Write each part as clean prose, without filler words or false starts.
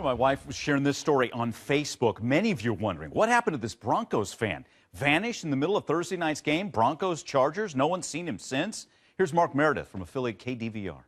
My wife was sharing this story on Facebook. Many of you are wondering, what happened to this Broncos fan? Vanished in the middle of Thursday night's game? Broncos, Chargers? No one's seen him since? Here's Mark Meredith from affiliate KDVR.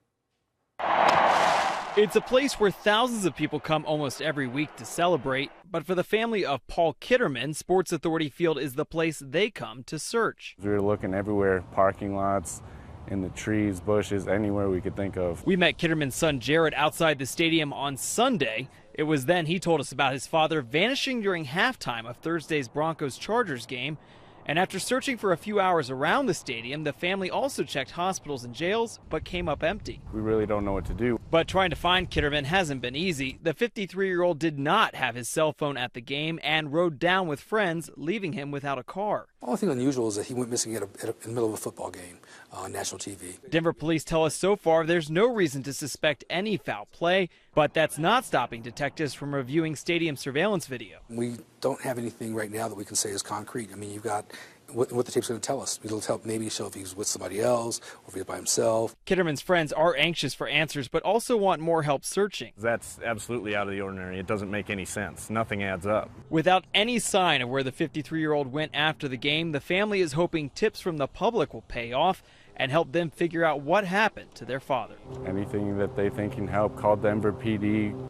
It's a place where thousands of people come almost every week to celebrate. But for the family of Paul Kitterman, Sports Authority Field is the place they come to search. We were looking everywhere, parking lots, in the trees, bushes, anywhere we could think of. We met Kitterman's son Jared outside the stadium on Sunday. It was then he told us about his father vanishing during halftime of Thursday's Broncos-Chargers game. And after searching for a few hours around the stadium, the family also checked hospitals and jails, but came up empty. We really don't know what to do. But trying to find Kitterman hasn't been easy. The 53-year-old did not have his cell phone at the game and rode down with friends, leaving him without a car. The only thing unusual is that he went missing in the middle of a football game on national TV. Denver police tell us so far there's no reason to suspect any foul play, but that's not stopping detectives from reviewing stadium surveillance video. We don't have anything right now that we can say is concrete. I mean, you've got what the tape's going to tell us. It'll tell, maybe show if he's with somebody else or if he's by himself. Kitterman's friends are anxious for answers, but also want more help searching. That's absolutely out of the ordinary. It doesn't make any sense. Nothing adds up. Without any sign of where the 53-year-old went after the game, the family is hoping tips from the public will pay off and help them figure out what happened to their father. Anything that they think can help, call Denver PD.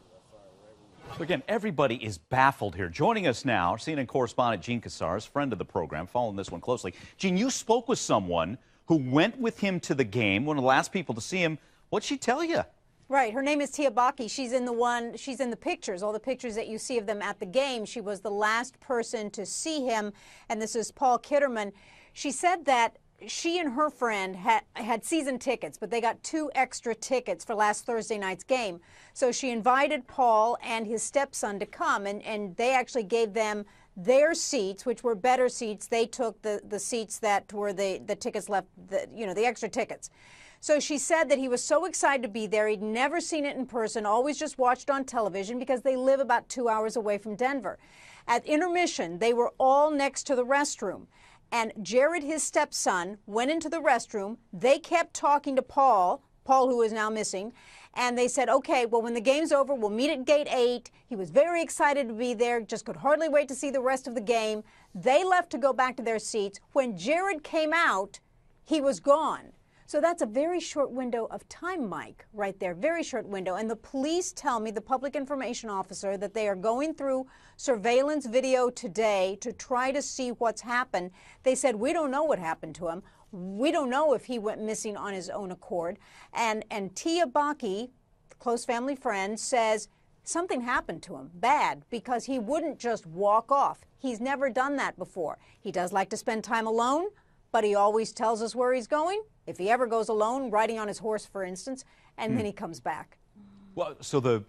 Again, everybody is baffled here. Joining us now, our CNN correspondent Gene Casares, friend of the program, following this one closely. Gene, you spoke with someone who went with him to the game, one of the last people to see him. What'd she tell you? Right. Her name is Tia Baki. She's in the pictures, all the pictures that you see of them at the game. She was the last person to see him, and this is Paul Kitterman. She said that she and her friend had season tickets, but they got 2 extra tickets for last Thursday night's game. So she invited Paul and his stepson to come, and they actually gave them their seats, which were better seats. They took the seats that were the tickets left, the extra tickets. So she said that he was so excited to be there. He'd never seen it in person, always just watched on television because they live about 2 hours away from Denver. At intermission, they were all next to the restroom. And Jared, his stepson, went into the restroom. They kept talking to Paul, who is now missing, and they said, okay, well, when the game's over, we'll meet at gate 8. He was very excited to be there, just could hardly wait to see the rest of the game. They left to go back to their seats. When Jared came out, he was gone. So that's a very short window of time, Mike, right there, very short window. And the police tell me, the public information officer, that they are going through surveillance video today to try to see what's happened. They said, we don't know what happened to him. We don't know if he went missing on his own accord. And Tia Baki, close family friend, says something happened to him, bad, because he wouldn't just walk off. He's never done that before. He does like to spend time alone, but he always tells us where he's going. If he ever goes alone, riding on his horse, for instance, and then he comes back. Well, so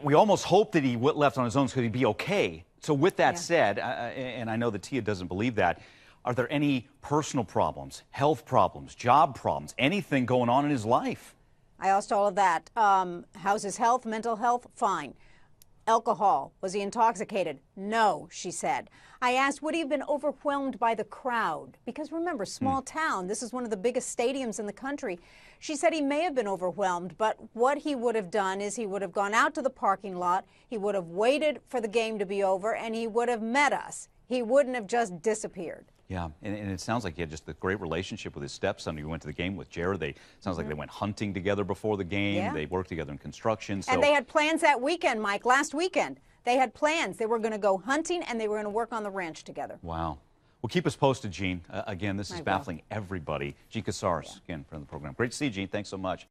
we almost hope that he left on his own so he'd be okay. So with that said, and I know that Tia doesn't believe that, are there any personal problems, health problems, job problems, anything going on in his life? I asked all of that. How's his health, mental health? Fine. Alcohol. Was he intoxicated? No, she said. I asked, would he have been overwhelmed by the crowd? Because remember, small town, this is one of the biggest stadiums in the country. She said he may have been overwhelmed, but what he would have done is he would have gone out to the parking lot, he would have waited for the game to be over, and he would have met us. He wouldn't have just disappeared. Yeah, and it sounds like he had just a great relationship with his stepson. He went to the game with Jared. Sounds like they went hunting together before the game. Yeah. They worked together in construction. So. And they had plans that weekend, Mike, last weekend. They had plans. They were going to go hunting, and they were going to work on the ranch together. Wow. Well, keep us posted, Gene. Again, this is baffling everybody. Gene Casares, again, from the program. Great to see you, Gene. Thanks so much.